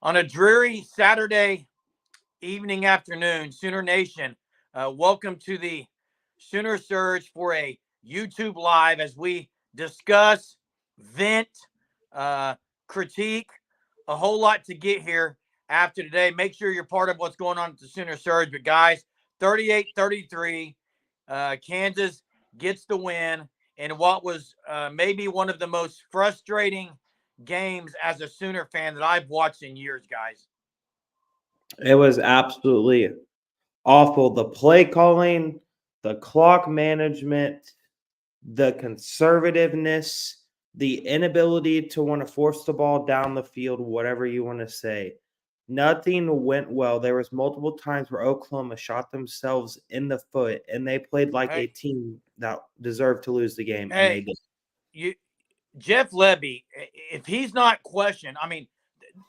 On a dreary Saturday evening, afternoon, Sooner Nation, welcome to the Sooner Surge for a YouTube Live as we discuss, vent, uh, critique, a whole lot to get here after today. Make sure you're part of what's going on at the Sooner Surge. But, guys, 38-33, Kansas gets the win in what was maybe one of the most frustrating games as a Sooner fan that I've watched in years, guys. It was absolutely awful. The play calling, the clock management, the conservativeness, the inability to want to force the ball down the field, whatever you want to say. Nothing went well. There was multiple times where Oklahoma shot themselves in the foot, and they played like a team that deserved to lose the game, and they did. Jeff Lebby, if he's not questioned, I mean,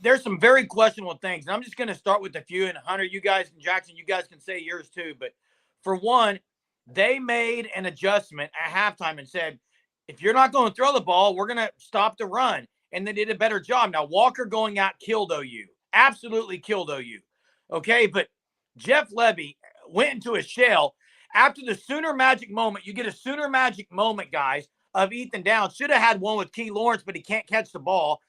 there's some very questionable things. And I'm just going to start with a few. And Hunter, you guys, and Jackson, you guys can say yours too. But for one, they made an adjustment at halftime and said, if you're not going to throw the ball, we're going to stop the run. And they did a better job. Now, Walker going out killed OU. Absolutely killed OU. Okay, but Jeff Lebby went into a shell. After the Sooner Magic moment, you get a Sooner Magic moment, guys, of Ethan Downs. Should have had one with Key Lawrence, but he can't catch the ball.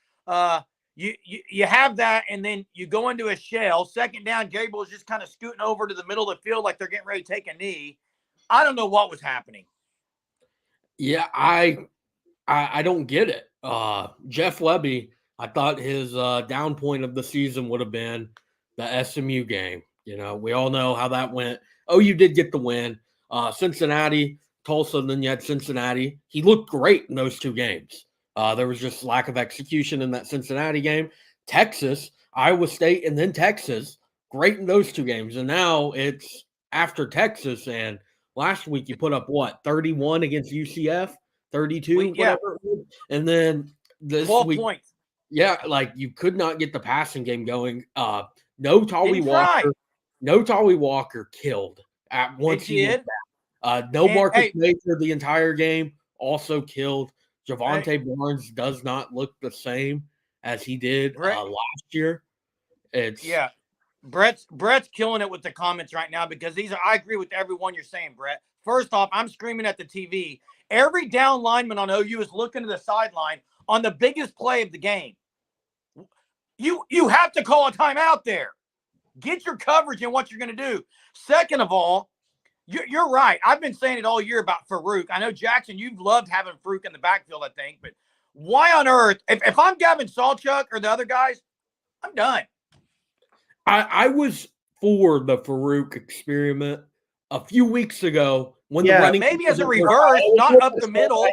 You have that, and then you go into a shell. Second down, Gabriel is just kind of scooting over to the middle of the field like they're getting ready to take a knee. I don't know what was happening. Yeah, I don't get it. Jeff Lebby, I thought his down point of the season would have been the SMU game. You know, we all know how that went. Oh, you did get the win. Cincinnati, Tulsa, and then you had Cincinnati. He looked great in those two games. There was just lack of execution in that Cincinnati game. Texas, Iowa State, and then Texas, great in those two games. And now it's after Texas, and last week you put up, 31 against UCF? 32, whatever. And then this 12 week, points. Yeah, like you could not get the passing game going. No Tolly Walker. No Tolly Walker killed at once he did. No Marcus Major the entire game, also killed. Javonte Barnes does not look the same as he did last year. Brett's killing it with the comments right now because I agree with everyone you're saying, Brett. First off, I'm screaming at the TV. Every down lineman on OU is looking to the sideline on the biggest play of the game. You have to call a timeout there. Get your coverage in what you're going to do. Second of all, you're right. I've been saying it all year about Farouk. I know, Jackson, you've loved having Farouk in the backfield, I think. But why on earth, if I'm Gavin Sawchuk or the other guys, I'm done. I was for the Farouk experiment a few weeks ago when the running maybe as a reverse, not up the middle.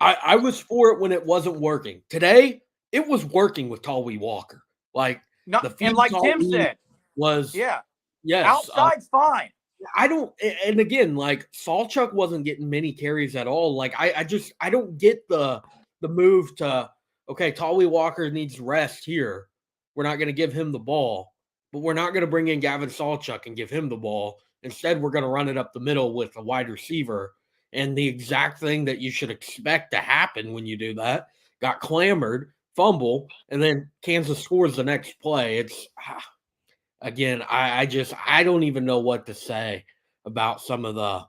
I was for it when it wasn't working. Today, it was working with Tolly Walker. Like Tim said, outside's fine. And again, like Sawchuk wasn't getting many carries at all. Like I don't get the move to, okay, Tolly Walker needs rest here. We're not going to give him the ball, but we're not going to bring in Gavin Sawchuk and give him the ball. Instead, we're going to run it up the middle with a wide receiver. And the exact thing that you should expect to happen when you do that got clamored, fumble, and then Kansas scores the next play. It's again, I don't even know what to say about some of the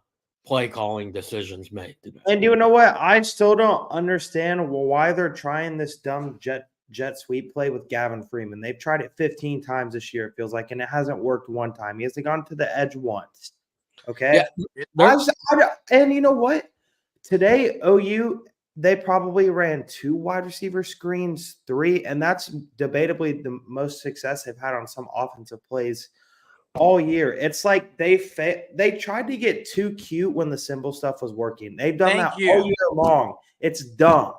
play calling decisions made today. And you know what? I still don't understand why they're trying this dumb jet sweep play with Gavin Freeman. They've tried it 15 times this year, it feels like, and it hasn't worked one time. He hasn't gone to the edge once. Okay? Yeah, and you know what? Today, OU, they probably ran 2 wide receiver screens, 3, and that's debatably the most success they've had on some offensive plays all year. It's like they tried to get too cute when the symbol stuff was working. They've done all year long. It's dumb.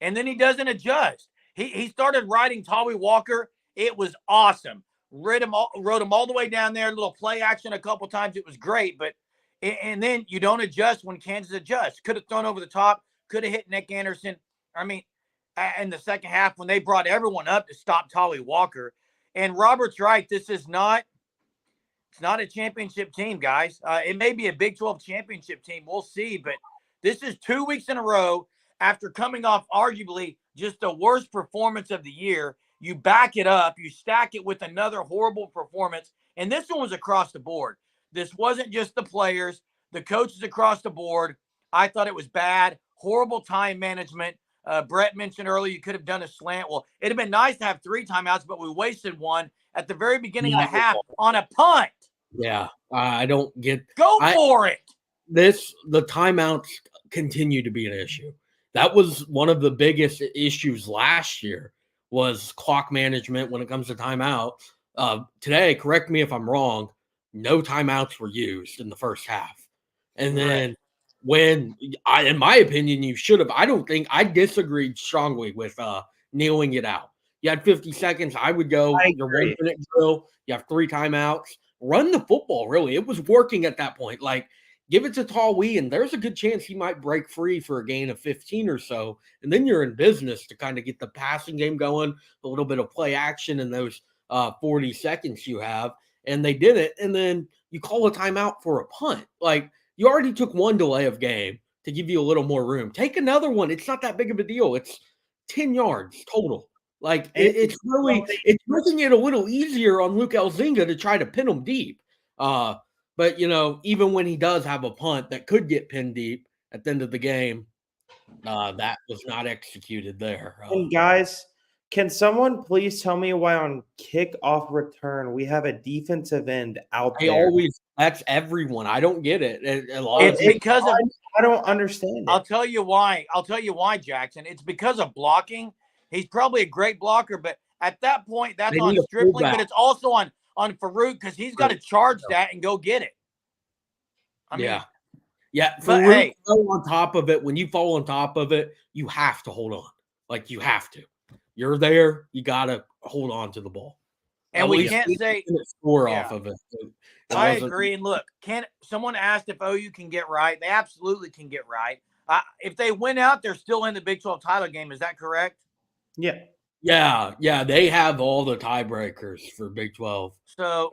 And then he doesn't adjust. He started riding Tolly Walker. It was awesome. Rode him all the way down there. A little play action a couple times. It was great. And then you don't adjust when Kansas adjusts. Could have thrown over the top. Could have hit Nick Anderson. I mean, in the second half when they brought everyone up to stop Tolly Walker. And Robert's right. It's not a championship team, guys. It may be a Big 12 championship team. We'll see. But this is 2 weeks in a row after coming off arguably just the worst performance of the year. you back it up, you stack it with another horrible performance. And this one was across the board. This wasn't just the players, the coaches across the board. I thought it was bad, horrible time management. Brett mentioned earlier you could have done a slant. Well, it'd have been nice to have 3 timeouts, but we wasted one at the very beginning of the half on a punt. Yeah, I don't get. Go for it. The timeouts continue to be an issue. That was one of the biggest issues last year was clock management when it comes to timeout. Today, correct me if I'm wrong, no timeouts were used in the first half. And then in my opinion, you should have. I disagreed strongly with kneeling it out. You had 50 seconds. I would go your 1 minute drill. You have 3 timeouts. Run the football, really. It was working at that point. Like, give it to Tawee, and there's a good chance he might break free for a gain of 15 or so. And then you're in business to kind of get the passing game going, a little bit of play action in those 40 seconds you have. And they did it. And then you call a timeout for a punt. Like, you already took 1 delay of game to give you a little more room. Take another one. It's not that big of a deal. It's 10 yards total. Like, it's making it a little easier on Luke Elzinga to try to pin him deep. But, even when he does have a punt that could get pinned deep at the end of the game, that was not executed there. And guys, can someone please tell me why on kickoff return we have a defensive end out there? That's everyone. I don't get it. It's because of. I don't understand it. I'll tell you why. Jackson. It's because of blocking. He's probably a great blocker, but at that point, that's on Stripling, but it's also on Farouk because he's got to charge that and go get it. I mean, yeah. Farouk fall on top of it. When you fall on top of it, you have to hold on. Like, you have to. You're there. You got to hold on to the ball. And we can't say score off of it. I agree. And look, someone asked if OU can get right. They absolutely can get right. If they win out, they're still in the Big 12 title game. Is that correct? Yeah. They have all the tiebreakers for Big 12. So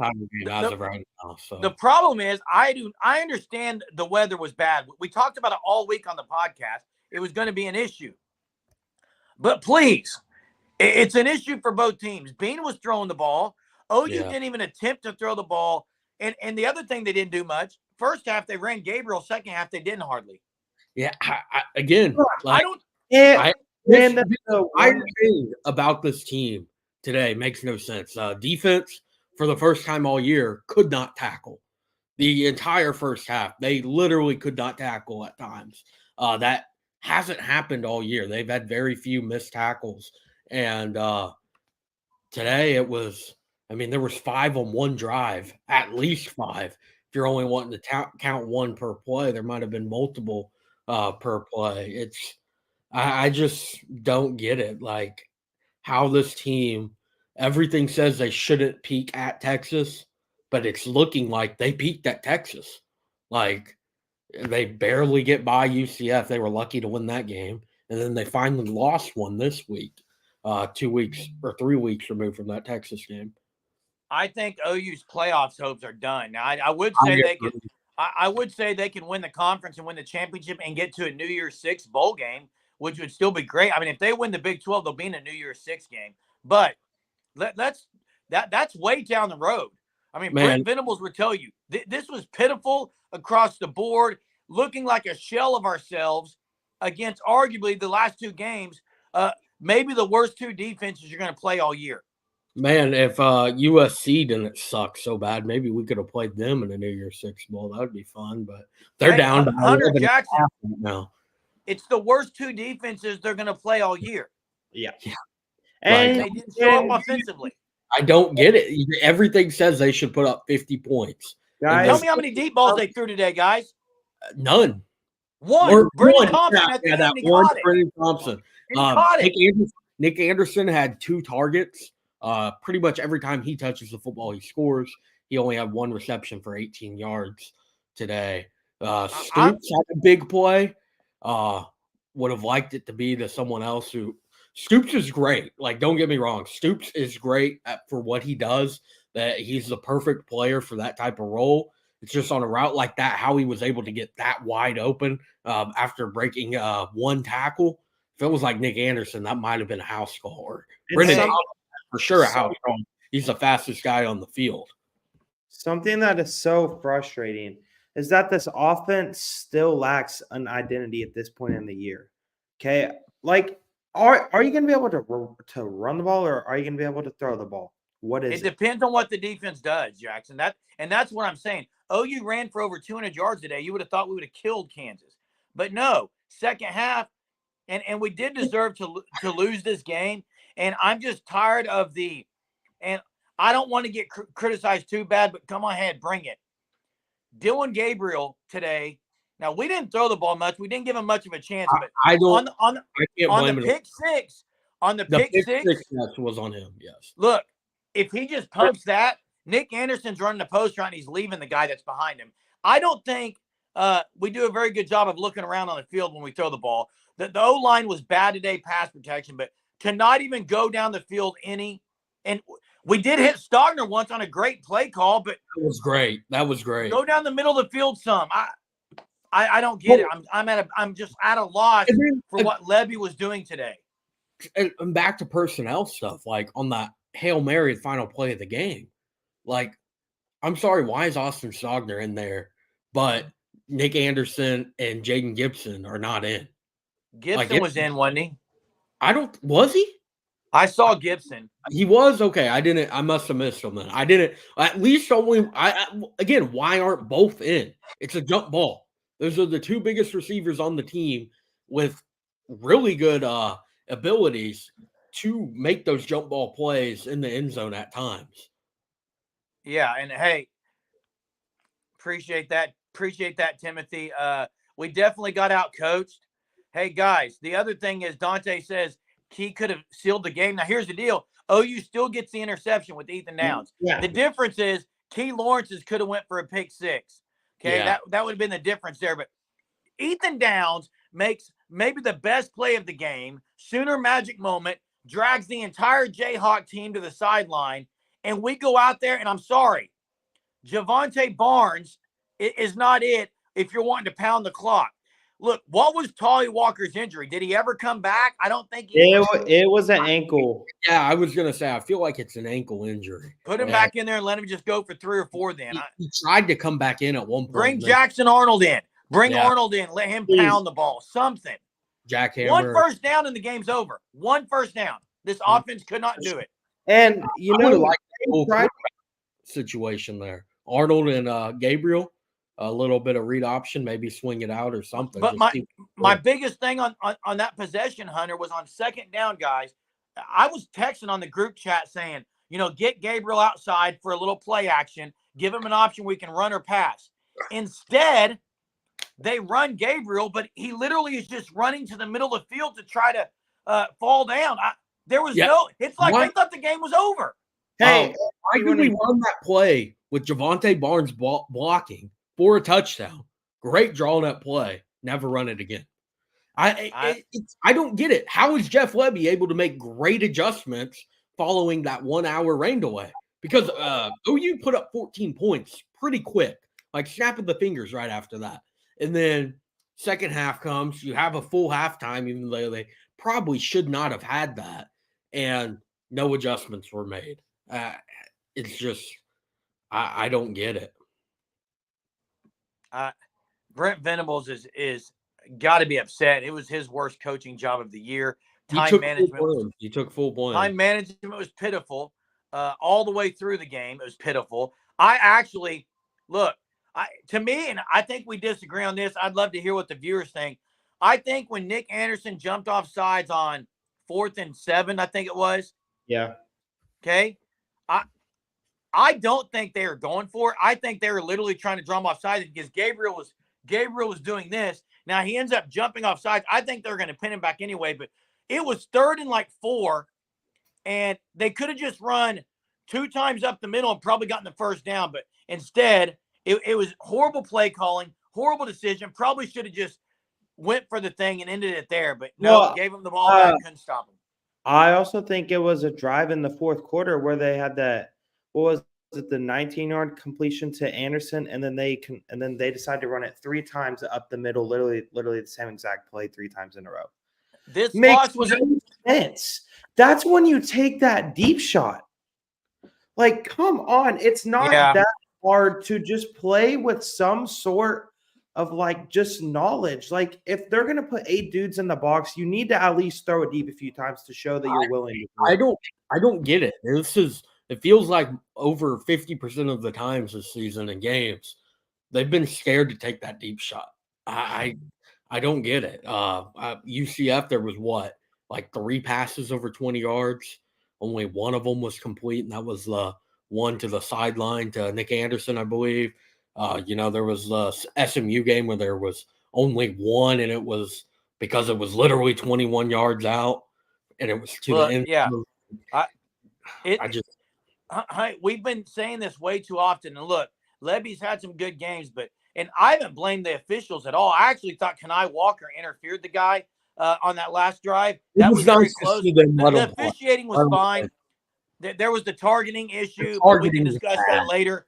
as of right now. So the problem is, I understand the weather was bad. We talked about it all week on the podcast. It was going to be an issue, but please, it's an issue for both teams. Bean was throwing the ball. OU didn't even attempt to throw the ball. And the other thing, they didn't do much. First half they ran Gabriel. Second half they didn't hardly. Yeah. The thing about this team today makes no sense. Defense, for the first time all year, could not tackle. The entire first half, they literally could not tackle at times. That hasn't happened all year. They've had very few missed tackles. And today it was, there was 5 on one drive, at least 5. If you're only wanting to count 1 per play, there might have been multiple per play. I just don't get it. Like, how this team, everything says they shouldn't peak at Texas, but it's looking like they peaked at Texas. Like, they barely get by UCF. They were lucky to win that game. And then they finally lost one this week, 2 weeks or 3 weeks removed from that Texas game. I think OU's playoffs hopes are done. Now, I would say I would say they can win the conference and win the championship and get to a New Year's Six bowl game, which would still be great. If they win the Big 12, they'll be in a New Year's Six game. But that's way down the road. Brent Venables would tell you this was pitiful across the board, looking like a shell of ourselves against arguably the last 2 games, maybe the worst 2 defenses you're going to play all year. Man, if USC didn't suck so bad, maybe we could have played them in a New Year's Six bowl. That would be fun, but they're down to Hunter Jackson now. It's the worst 2 defenses they're going to play all year. Yeah. And they didn't show up offensively. I don't get it. Everything says they should put up 50 points. Guys, tell me how many deep balls they threw today, guys. None. One. Brendan Thompson. That one. Brendan Thompson. Nick Anderson had 2 targets. Pretty much every time he touches the football, he scores. He only had 1 reception for 18 yards today. Stoops had a big play. Would have liked it to be to someone else who Stoops is great. Like, don't get me wrong. Stoops is great for what he does. That he's the perfect player for that type of role. It's just on a route like that, how he was able to get that wide open after breaking 1 tackle. If it was like Nick Anderson, that might have been a house call. Or for sure how strong. He's the fastest guy on the field. Something that is so frustrating is that this offense still lacks an identity at this point in the year. Okay, like are you going to be able to run the ball, or are you going to be able to throw the ball? What is it? Depends on what the defense does, Jackson. That's what I'm saying. OU ran for over 200 yards today. You would have thought we would have killed Kansas, but no. Second half, and we did deserve to lose this game. And I'm just tired of and I don't want to get criticized too bad, but come on ahead, bring it. Dylan Gabriel today. Now, we didn't throw the ball much. We didn't give him much of a chance. But I on can't the pick six, was on him. Yes. Look, if he just pumps that, Nick Anderson's running the post route and he's leaving the guy that's behind him. I don't think we do a very good job of looking around on the field when we throw the ball. The O-line was bad today, pass protection, but to not even go down the field and we did hit Stogner once on a great play call, but that was great. Go down the middle of the field some. I don't get it. I'm just at a loss for what Levy was doing today. And back to personnel stuff, like on that Hail Mary final play of the game. Like, I'm sorry, why is Austin Stogner in there, but Nick Anderson and Jaden Gibson are not in? Gibson was in, wasn't he? Was he? I saw Gibson. He was okay. I must have missed him then. I didn't. At least only. Again, why aren't both in? It's a jump ball. Those are the two biggest receivers on the team with really good abilities to make those jump ball plays in the end zone at times. Yeah, and hey, appreciate that. Appreciate that, Timothy. We definitely got out coached. Hey guys, the other thing is Dante says he could have sealed the game. Now, here's the deal. OU still gets the interception with Ethan Downs. Yeah. The difference is Key Lawrence's could have went for a pick six. Okay, Yeah. that would have been the difference there. But Ethan Downs makes maybe the best play of the game, Sooner magic moment, drags the entire Jayhawk team to the sideline, and we go out there, and I'm sorry, Javonte Barnes is not it if you're wanting to pound the clock. Look, what was Tolly Walker's injury? Did he ever come back? I don't think it was an ankle. Yeah, I was going to say, I feel like it's an ankle injury. Put him back in there and let him just go for 3 or 4 then. He tried to come back in at one point. Bring Jackson Arnold in. Bring Arnold in. Let him pound the ball. Something. Jackhammer. 1 first down and the game's over. 1 first down. This offense could not do it. And, you know, like the situation there. Arnold and Gabriel. A little bit of read option, maybe swing it out or something. But my biggest thing on that possession, Hunter, was on second down, guys. I was texting on the group chat saying, get Gabriel outside for a little play action. Give him an option we can run or pass. Instead, they run Gabriel, but he literally is just running to the middle of the field to try to fall down. It's like they thought the game was over. Hey, why did we run that play with Javonte Barnes blocking for a touchdown? Great drawn up play. Never run it again. I don't get it. How is Jeff Levy able to make great adjustments following that 1 hour rain delay? Because OU put up 14 points pretty quick, like snapping the fingers right after that. And then second half comes, you have a full halftime, even though they probably should not have had that. And no adjustments were made. It's just, I don't get it. Brent Venables is got to be upset. It was his worst coaching job of the year. Time management. He took full blame. Time management was pitiful. All the way through the game, it was pitiful. I actually to me, and I think we disagree on this. I'd love to hear what the viewers think. I think when Nick Anderson jumped off sides on 4th and 7, I think it was. Yeah. Okay. I don't think they were going for it. I think they were literally trying to drum off sides because Gabriel was doing this. Now he ends up jumping off sides. I think they're going to pin him back anyway, but it was 3rd and 4, and they could have just run 2 times up the middle and probably gotten the first down. But instead, it was horrible play calling, horrible decision. Probably should have just went for the thing and ended it there. But no, gave him the ball back, couldn't stop him. I also think it was a drive in the 4th quarter where they had that. What was it? The 19-yard completion to Anderson, and then they decided to run it 3 times up the middle, literally the same exact play 3 times in a row. This loss was defense. That's when you take that deep shot. Like, come on. It's not that hard to just play with some sort of like just knowledge. Like, if they're going to put 8 dudes in the box, you need to at least throw it deep a few times to show that you're willing to do it. I don't get it. It feels like over 50% of the times this season in games, they've been scared to take that deep shot. I don't get it. UCF, there was what, like 3 passes over 20 yards. Only one of them was complete, and that was the one to the sideline to Nick Anderson, I believe. There was the SMU game where there was only one, and it was because it was literally 21 yards out, and it was to the end. Yeah, we've been saying this way too often. And look, Lebby's had some good games, and I haven't blamed the officials at all. I actually thought Kenai Walker interfered the guy on that last drive. That was very close. The officiating was fine. There was the targeting issue, but we can discuss that later.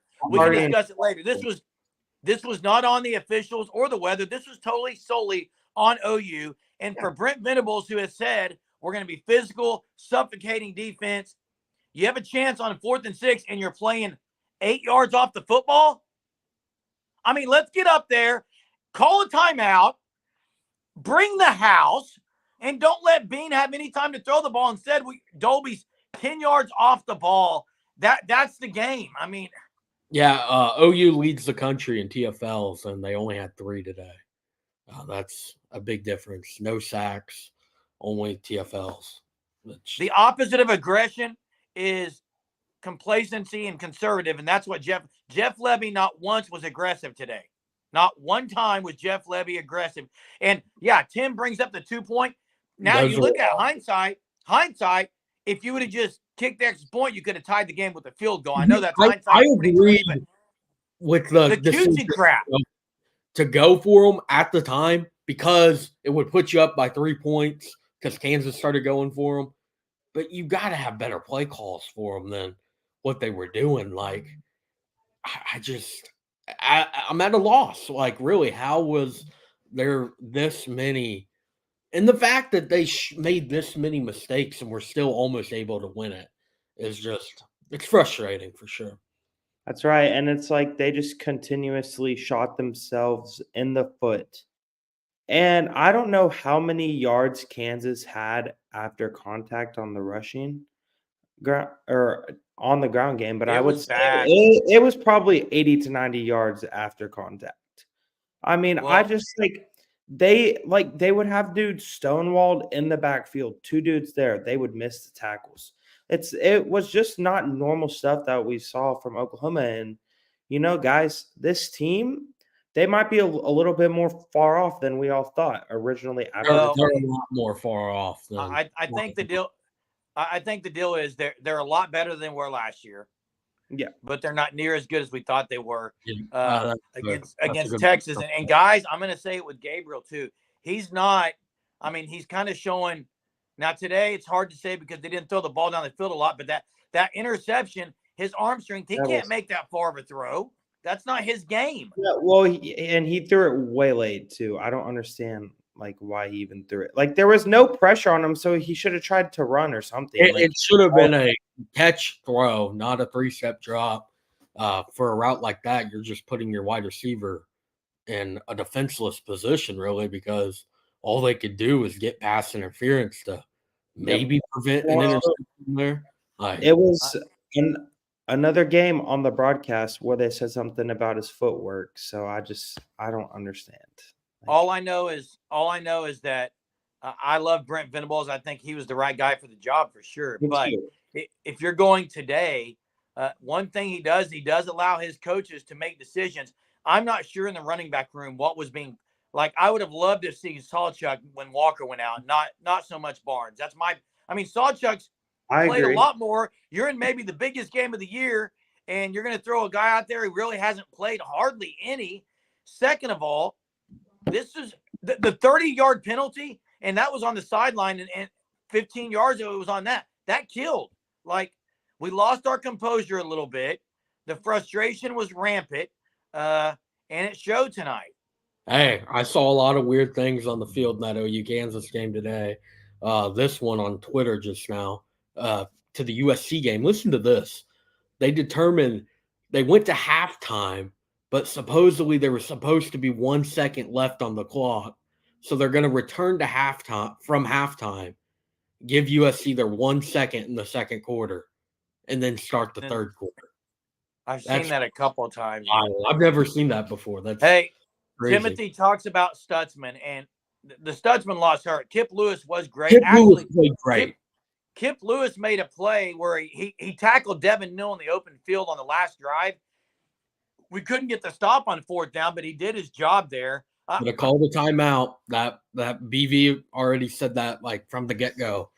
This was not on the officials or the weather. This was solely on OU. And for Brent Venables, who has said we're going to be physical, suffocating defense, you have a chance on 4th and 6, and you're playing 8 yards off the football. I mean, let's get up there, call a timeout, bring the house, and don't let Bean have any time to throw the ball. Instead, Dolby's 10 yards off the ball. That's the game. I mean, yeah, OU leads the country in TFLs, and they only had 3 today. That's a big difference. No sacks, only TFLs. The opposite of aggression is complacency and conservative, and that's what Jeff Lebby not once was aggressive today. Not one time was Jeff Lebby aggressive. And yeah, Tim brings up the 2-point. Now you look at hindsight. If you would have just kicked the extra point, you could have tied the game with a field goal. I know that's hindsight. I agree with the cutesy crap to go for them at the time, because it would put you up by 3 points because Kansas started going for them. But you got to have better play calls for them than what they were doing. Like, I'm at a loss. Like, really, how was there this many? And the fact that they made this many mistakes and were still almost able to win it is it's frustrating for sure. That's right. And it's like they just continuously shot themselves in the foot. And I don't know how many yards Kansas had after contact on the rushing ground or on the ground game, but I would say it was probably 80 to 90 yards after contact. I mean, I just they would have dudes stonewalled in the backfield, 2 dudes there. They would miss the tackles. It was just not normal stuff that we saw from Oklahoma. And, guys, this team, they might be a little bit more far off than we all thought originally. They're a lot more far off. I think the deal is they're a lot better than they were last year. Yeah, but they're not near as good as we thought they were against Texas. And guys, I'm going to say it with Gabriel too. He's not. I mean, he's kind of showing. Now today, it's hard to say because they didn't throw the ball down the field a lot. But that interception, his arm strength, he can't make that far of a throw. That's not his game. Yeah, well, he threw it way late too. I don't understand why he even threw it. Like, there was no pressure on him, so he should have tried to run or something. It should have been a catch throw, not a 3-step drop. For a route like that, you're just putting your wide receiver in a defenseless position, really, because all they could do is get pass interference to maybe prevent an interception there. It was another game on the broadcast where they said something about his footwork. So I don't understand. All I know is that I love Brent Venables. I think he was the right guy for the job for sure. But if you're going today, one thing he does allow his coaches to make decisions. I'm not sure in the running back room what was being like. I would have loved to see Sawchuk when Walker went out, not so much Barnes. Sawchuk's played a lot more. You're in maybe the biggest game of the year, and you're going to throw a guy out there who really hasn't played hardly any. Second of all, this is the 30-yard penalty, and that was on the sideline, and 15 yards ago it was on that. That killed. Like, we lost our composure a little bit. The frustration was rampant, and it showed tonight. Hey, I saw a lot of weird things on the field in that OU Kansas game today. this one on Twitter just now to the USC game. Listen to this. They determined they went to halftime, but supposedly there was supposed to be 1 second left on the clock. So they're going to return to halftime from halftime, give USC their 1 second in the second quarter, and then start the third quarter. I've seen that a couple of times. I've never seen that before. That's crazy. Timothy talks about Stutzman, and the Stutzman loss hurt. Kip Lewis was great. Kip Lewis played great. Kip Lewis made a play where he tackled Devin Neal in the open field on the last drive. We couldn't get the stop on 4th down, but he did his job there. But a call the timeout. That BV already said that like from the get-go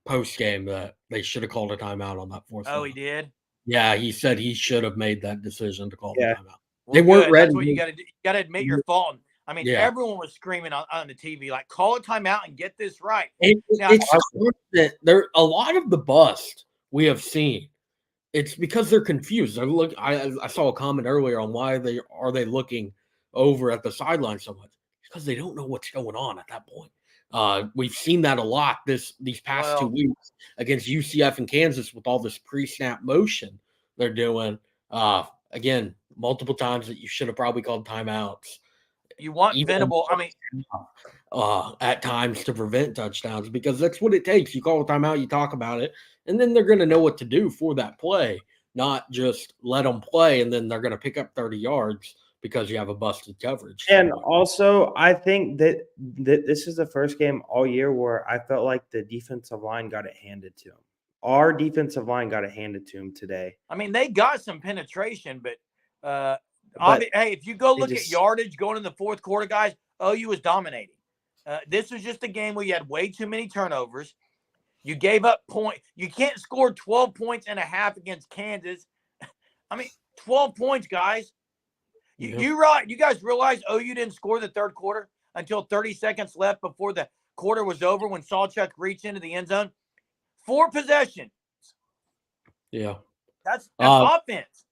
post game that they should have called a timeout on that 4th. Oh, he did? Yeah, he said he should have made that decision to call the timeout. Well, they weren't ready. That's what you got to do. You got to admit your fault. I mean, everyone was screaming on the TV, like, call a timeout and get this right. It's constant. There a lot of the bust we have seen. It's because they're confused. I saw a comment earlier on why they looking over at the sideline so much. Because they don't know what's going on at that point. We've seen that a lot these past 2 weeks against UCF and Kansas with all this pre-snap motion they're doing. Again, multiple times that you should have probably called timeouts. You want Venable, at times to prevent touchdowns because that's what it takes. You call a timeout, you talk about it, and then they're going to know what to do for that play, not just let them play and then they're going to pick up 30 yards because you have a busted coverage. And also, I think that this is the first game all year where I felt like the defensive line got it handed to them. Our defensive line got it handed to them today. I mean, they got some penetration, but hey, if you go look at yardage going in the 4th quarter, guys, OU was dominating. This was just a game where you had way too many turnovers. You gave up points. You can't score 12 points and a half against Kansas. I mean, 12 points, guys. You guys realize OU didn't score the 3rd quarter until 30 seconds left before the quarter was over when Sawchuk reached into the end zone. 4 possessions. Yeah. That's offense.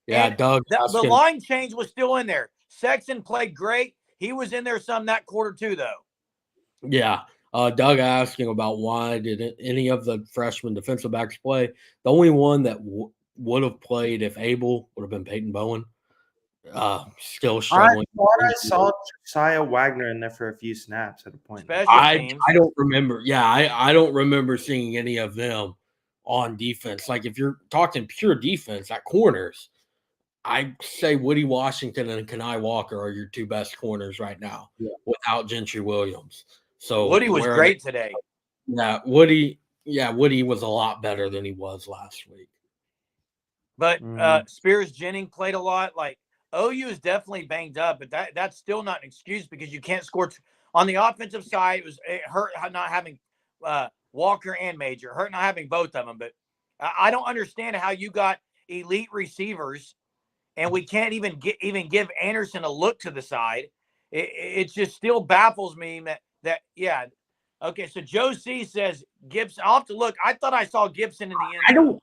Yeah, and Doug. The line change was still in there. Sexton played great. He was in there some that quarter too, though. Yeah. Doug asking about why did any of the freshman defensive backs play. The only one that would have played if able would have been Peyton Bowen. Still struggling. I thought I saw Josiah Wagner in there for a few snaps at a point. I don't remember. Yeah, I don't remember seeing any of them on defense. Like if you're talking pure defense at corners, I'd say Woody Washington and Kenai Walker are your 2 best corners right now without Gentry Williams. So Woody was great today. Yeah, Woody was a lot better than he was last week. But Spears Jennings played a lot. Like OU is definitely banged up, but that's still not an excuse because you can't score. On the offensive side, it hurt not having Walker and Major. Hurt not having both of them. But I don't understand how you got elite receivers and we can't even give Anderson a look to the side. It just still baffles me that Okay, so Joe C says Gibson. I'll have to look. I thought I saw Gibson in the end.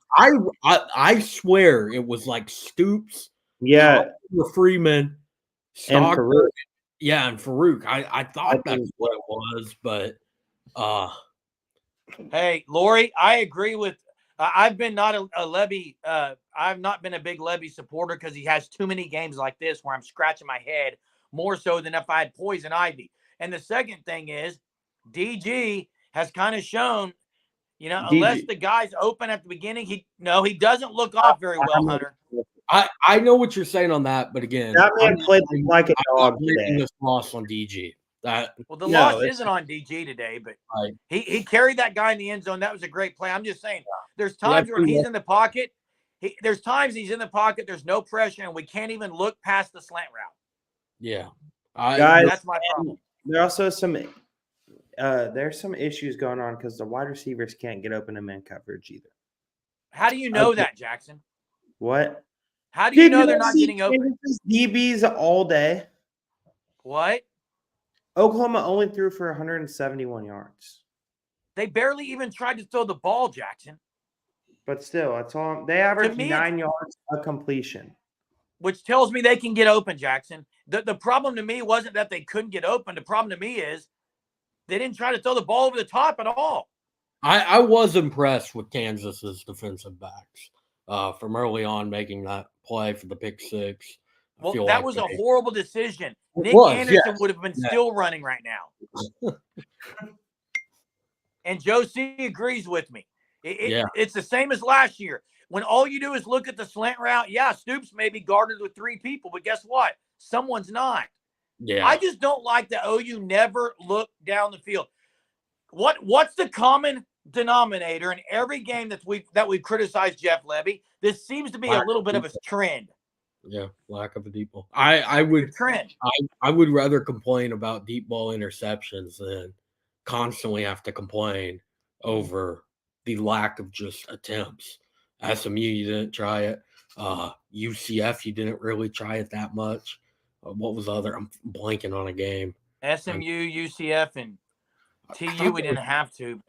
I swear it was like Stoops. Yeah. Freeman. And Farouk. Yeah, and Farouk. I thought that's what it was, but hey, Lori, I agree with I've been not a Levy. I've not been a big Levy supporter because he has too many games like this where I'm scratching my head more so than if I had Poison Ivy. And the second thing is DG has kind of shown, unless the guy's open at the beginning, he doesn't look off very well, Hunter. I know what you're saying on that, but again, that man played like a dog today. This loss on DG. The loss isn't on DG today, but he carried that guy in the end zone. That was a great play. I'm just saying, there's times where he's in the pocket. There's times he's in the pocket. There's no pressure, and we can't even look past the slant route. Yeah, guys, that's my problem. There are also there's some issues going on because the wide receivers can't get open in man coverage either. How do you know that, Jackson? What? How do you know they're not getting open? DBs all day. What? Oklahoma only threw for 171 yards. They barely even tried to throw the ball, Jackson. But still, that's all. They averaged 9 yards a completion. Which tells me they can get open, Jackson. The problem to me wasn't that they couldn't get open. The problem to me is They didn't try to throw the ball over the top at all. I was impressed with Kansas's defensive backs from early on making that play for the pick six. Well, that was a horrible decision. Nick Anderson would have been still running right now. And Joe C agrees with me. It's the same as last year. When all you do is look at the slant route, Stoops may be guarded with 3 people, but guess what? Someone's not. Yeah. I just don't like that OU never look down the field. What's the common denominator in every game that we've criticized Jeff Lebby? This seems to be a little bit of a trend. Yeah, lack of a deep ball. I would rather complain about deep ball interceptions than constantly have to complain over the lack of just attempts. SMU, you didn't try it. UCF, you didn't really try it that much. What was the other? I'm blanking on a game. SMU, UCF, and TU, we didn't have to.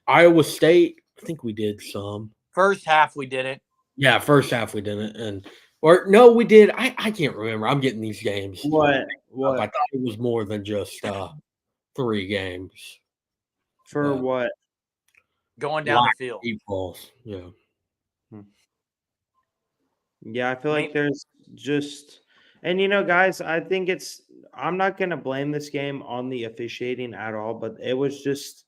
Iowa State, I think we did some. First half, we did it. Yeah, first half we didn't. Or no, we did. I can't remember. I'm getting these games. What? I thought it was more than just 3 games. For what? Going down the field. Deep balls. Yeah. Yeah, I feel like there's just, and guys, I think I'm not going to blame this game on the officiating at all, but it was just,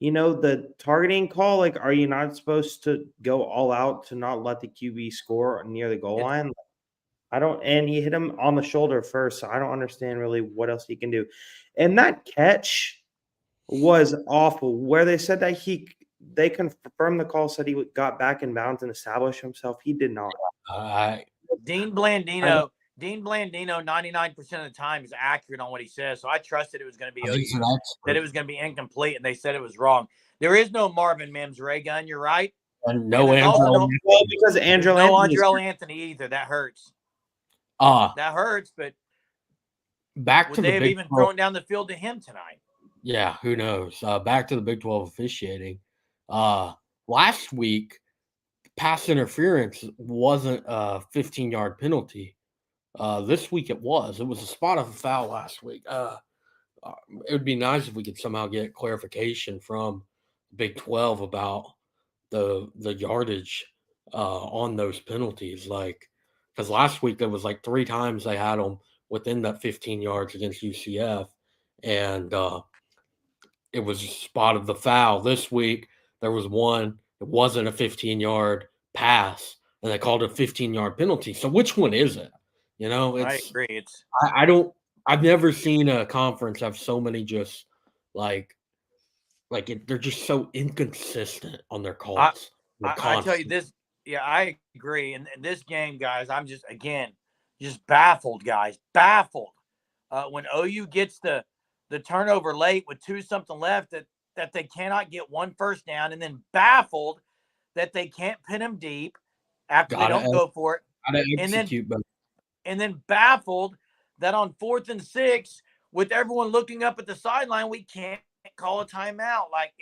the targeting call. Like, are you not supposed to go all out to not let the QB score near the goal line? And he hit him on the shoulder first, so I don't understand really what else he can do. And that catch was awful, where they said that they confirmed the call, said he got back in bounds and established himself. He did not. Dean Blandino, 99% of the time is accurate on what he says. So I trusted it was going to be that it was going to be incomplete, and they said it was wrong. There is no Marvin Mims ray gun. You're right. And no Andrell. Because Andrell Anthony either. That hurts. That hurts. But back to they have even thrown down the field to him tonight? Yeah, who knows? Back to the Big 12 officiating. Last week, pass interference wasn't a 15-yard penalty. This week it was. It was a spot of a foul last week. It would be nice if we could somehow get clarification from Big 12 about the yardage on those penalties. Like, because last week there was like 3 times they had them within that 15 yards against UCF, and it was a spot of the foul. This week there was one. It wasn't a 15-yard pass, and they called it a 15-yard penalty. So which one is it? I agree. I've never seen a conference have so many just they're just so inconsistent on their calls. I tell you this. Yeah, I agree. And this game, guys, I'm just baffled, guys. Baffled. When OU gets the turnover late with 2-something left, that they cannot get 1 first down, and then baffled that they can't pin them deep after they don't go for it. And then baffled that on 4th and 6, with everyone looking up at the sideline, we can't call a timeout. Like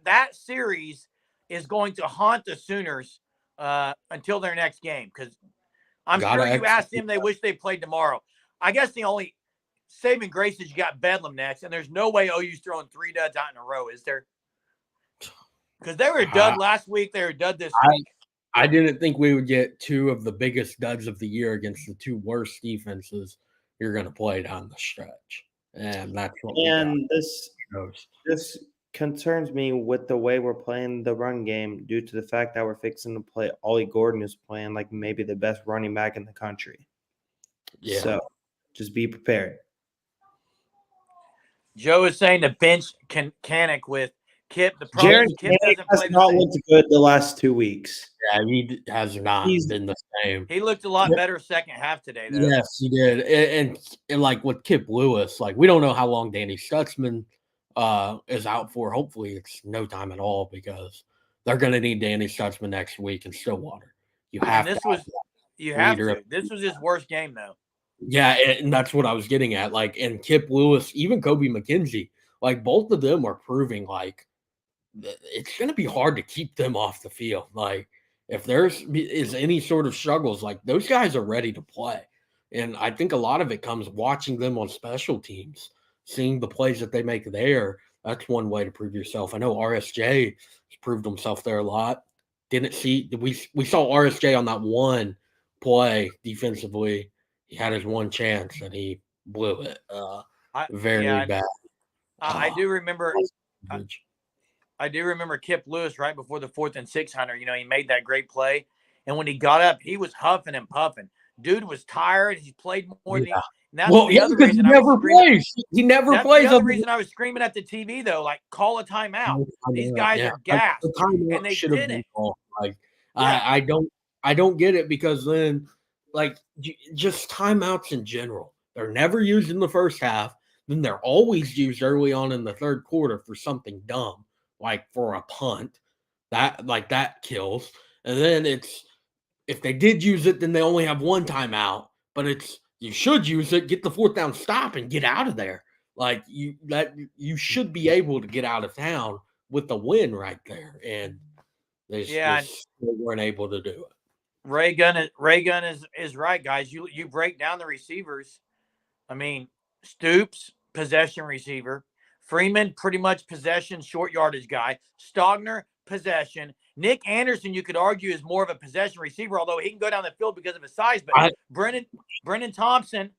that series is going to haunt the Sooners until their next game, because I'm sure you asked them, they wish they played tomorrow. I guess the only saving grace is you got Bedlam next, and there's no way OU's throwing 3 duds out in a row, is there? Because they were a dud last week. They were a dud this week. I didn't think we would get 2 of the biggest duds of the year against the 2 worst defenses you're going to play down the stretch. And that's what this concerns me with the way we're playing the run game, due to the fact that we're fixing to play Ollie Gordon, is playing like maybe the best running back in the country. Yeah. So just be prepared. Joe is saying the bench can Canic with Kip. The problem Kip has not looked good the last 2 weeks. Yeah, he has not been the same. He looked a lot better second half today, though. Yes, he did. And like with Kip Lewis, like we don't know how long Danny Stutzman is out for. Hopefully it's no time at all, because they're going to need Danny Stutzman next week in Stillwater. This was his worst game, though. Yeah, and that's what I was getting at. Like, and Kip Lewis, even Kobe McKenzie, like both of them are proving like it's going to be hard to keep them off the field. Like, if there's any sort of struggles, like those guys are ready to play. And I think a lot of it comes watching them on special teams, seeing the plays that they make there. That's one way to prove yourself. I know RSJ has proved himself there a lot. We saw RSJ on that one play defensively. He had his one chance and he blew it. Very bad. I do remember. Coverage. I do remember Kip Lewis right before the 4th and 600. He made that great play, and when he got up, he was huffing and puffing. Dude was tired. He played more than he. And that's the other reason he never plays. He never plays. That's the other reason I was screaming at the TV though, like call a timeout. These guys are gassed, and they didn't. Like I don't get it, because then like just timeouts in general, they're never used in the first half. Then they're always used early on in the third quarter for something dumb, like for a punt. That kills. And then if they did use it, then they only have one timeout. But you should use it, get the 4th down stop, and get out of there. Like you should be able to get out of town with the win right there, and they weren't able to do it. Ray Gunn is right, guys. You break down the receivers. I mean, Stoops, possession receiver. Freeman, pretty much possession, short yardage guy. Stogner, possession. Nick Anderson, you could argue, is more of a possession receiver, although he can go down the field because of his size. But Brennan Thompson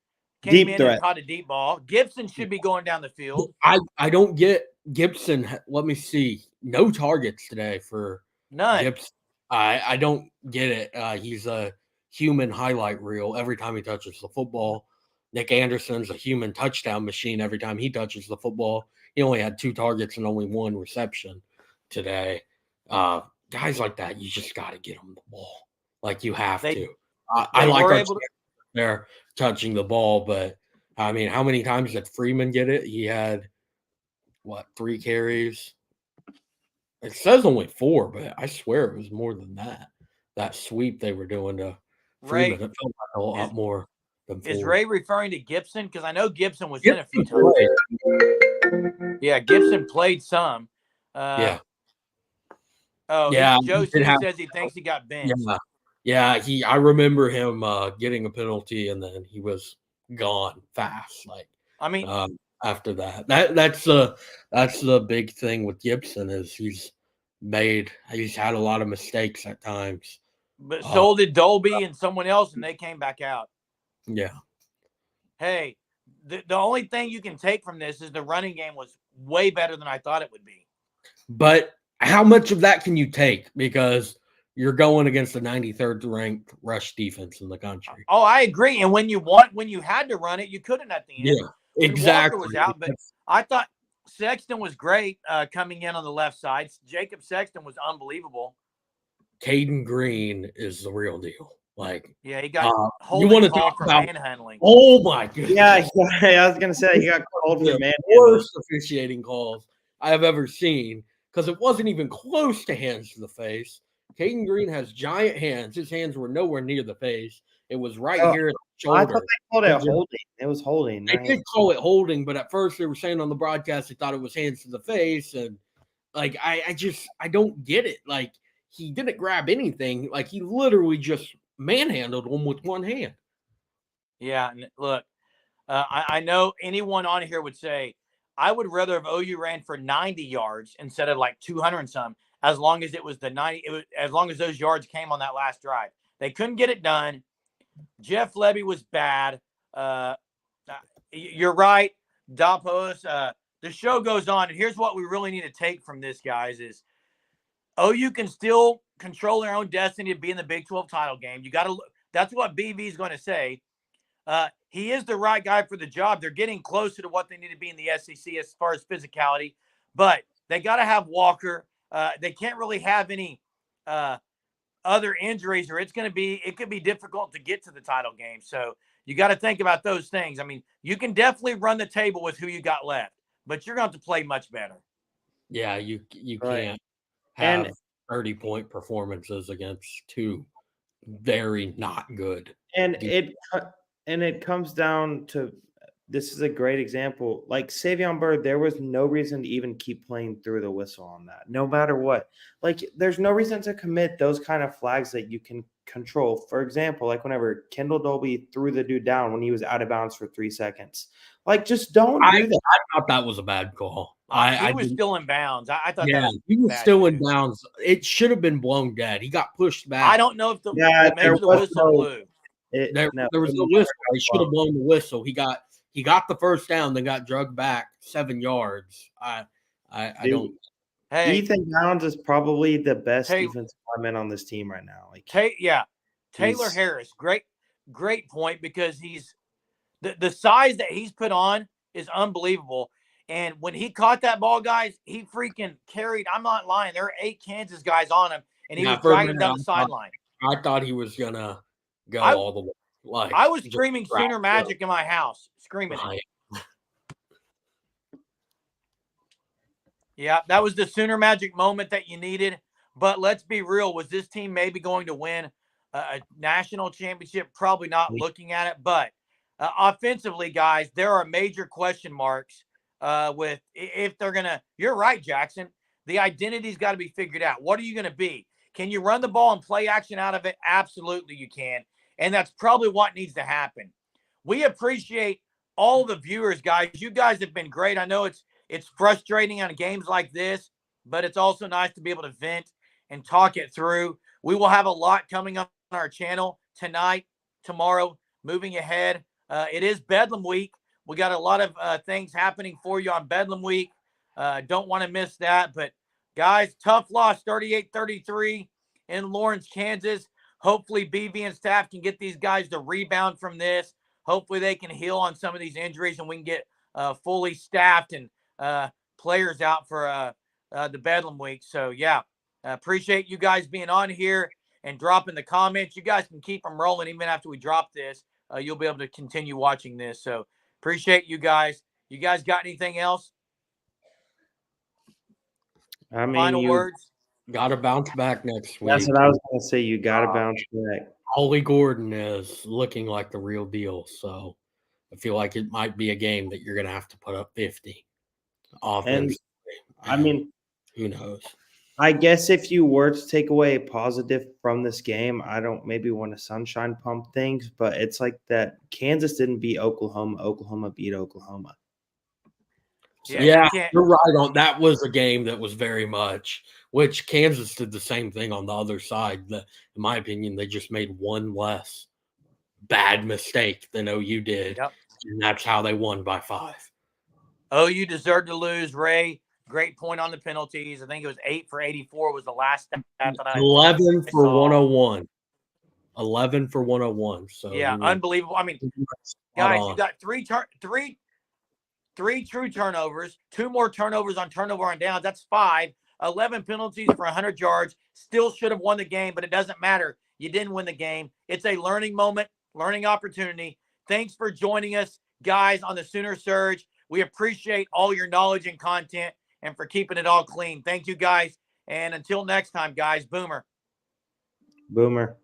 came in and caught a deep ball. Gibson should be going down the field. I don't get Gibson. Let me see. No targets today for none. Gibson. I don't get it. He's a human highlight reel every time he touches the football. Nick Anderson's a human touchdown machine every time he touches the football. He only had 2 targets and only 1 reception today. Guys like that, you just got to get them the ball. Like, you have to. I like they're touching the ball, but I mean, how many times did Freeman get it? He had 3 carries? It says only 4, but I swear it was more than that. That sweep they were doing to Freeman, it felt like a lot more than 4. Is Ray referring to Gibson? Because I know Gibson was in a few times. Yeah, Gibson played some. Yeah. Oh, yeah. Joe says he thinks he got benched. Yeah. I remember him getting a penalty, and then he was gone fast. Like, I mean, after that's the big thing with Gibson is he's had a lot of mistakes at times. But so did Dolby and someone else, and they came back out. Yeah. Hey, the only thing you can take from this is the running game was way better than I thought it would be. But how much of that can you take? Because you're going against the 93rd ranked rush defense in the country. Oh, I agree. And when you had to run it, you couldn't at the end. Yeah, exactly. Walker was out, but I thought Sexton was great coming in on the left side. Jacob Sexton was unbelievable. Caden Green is the real deal. Like, yeah, he got you want to talk about manhandling. Oh my goodness! Yeah, I was gonna say he got called for manhandling. Worst officiating calls I have ever seen, because it wasn't even close to hands to the face. Caden Green has giant hands. His hands were nowhere near the face. It was right here at the shoulder. I thought they called it holding. It was holding. They did call it holding, but at first they were saying on the broadcast they thought it was hands to the face, and like I don't get it. Like, he didn't grab anything. Like, he literally just manhandled him with one hand. Yeah, look, I know anyone on here would say, I would rather have OU ran for 90 yards instead of like 200 and some, as long as it was the 90, as long as those yards came on that last drive. They couldn't get it done. Jeff Lebby was bad. You're right, Dapos. The show goes on, and here's what we really need to take from this, guys, is OU can still control their own destiny to be in the Big 12 title game. You got to. That's what BV is going to say. He is the right guy for the job. They're getting closer to what they need to be in the SEC as far as physicality, but they got to have Walker. They can't really have any other injuries, or it could be difficult to get to the title game. So you got to think about those things. I mean, you can definitely run the table with who you got left, but you're going to have to play much better. Yeah, you can't have 30-point performances against 2 very not good. And it comes down to, this is a great example. Like Savion Byrd, there was no reason to even keep playing through the whistle on that, no matter what. Like, there's no reason to commit those kind of flags that you can control. For example, like whenever Kendall Dolby threw the dude down when he was out of bounds for 3 seconds. Like, just don't do that. I thought that was a bad call. He was still in bounds. I thought that was he was bad still too. in bounds. It should have been blown dead. He got pushed back. I don't know if maybe there the was whistle no- blew. There was no whistle. He should have blown the whistle. He got the first down, then got drugged back 7 yards. I don't. Hey, Ethan Downs is probably the best defensive lineman on this team right now. Like, Taylor Harris, great point, because he's the size that he's put on is unbelievable. And when he caught that ball, guys, he freaking carried. I'm not lying. There were 8 Kansas guys on him, and he was dragging him down the sideline. I thought he was gonna go all the way. Like, I was screaming Sooner Magic in my house, screaming it. Yeah, that was the Sooner Magic moment that you needed. But let's be real. Was this team maybe going to win a national championship? Probably not, looking at it. But offensively, guys, there are major question marks with if they're going to – you're right, Jackson. The identity's got to be figured out. What are you going to be? Can you run the ball and play action out of it? Absolutely you can. And that's probably what needs to happen. We appreciate all the viewers, guys. You guys have been great. I know it's frustrating on games like this, but it's also nice to be able to vent and talk it through. We will have a lot coming up on our channel tonight, tomorrow, moving ahead. It is Bedlam week. We got a lot of things happening for you on Bedlam week. Don't want to miss that. But, guys, tough loss, 38-33 in Lawrence, Kansas. Hopefully BV and staff can get these guys to rebound from this. Hopefully they can heal on some of these injuries and we can get fully staffed and players out for the Bedlam week. So, yeah, appreciate you guys being on here and dropping the comments. You guys can keep them rolling even after we drop this. You'll be able to continue watching this. So, appreciate you guys. You guys got anything else? I mean, Final words? Got to bounce back next week. That's what I was going to say. You got to bounce back. Ollie Gordon is looking like the real deal. So I feel like it might be a game that you're going to have to put up 50 offensively. I mean, who knows? I guess if you were to take away a positive from this game, I don't maybe want to sunshine pump things, but it's like that Kansas didn't beat Oklahoma. Oklahoma beat Oklahoma. So, yeah, you're right on. That was a game that was very much, which Kansas did the same thing on the other side. In my opinion, they just made one less bad mistake than OU did. Yep. And that's how they won by 5. OU deserved to lose, Ray. Great point on the penalties. I think it was 8 for 84 was the last stat that 11 for 101. 11 for 101. So yeah, unbelievable. I mean, guys, you got three true turnovers, 2 more turnovers on turnover on downs. That's 5. 11 penalties for 100 yards. Still should have won the game, but it doesn't matter. You didn't win the game. It's a learning moment, learning opportunity. Thanks for joining us, guys, on the Sooner Surge. We appreciate all your knowledge and content and for keeping it all clean. Thank you, guys. And until next time, guys, Boomer. Boomer.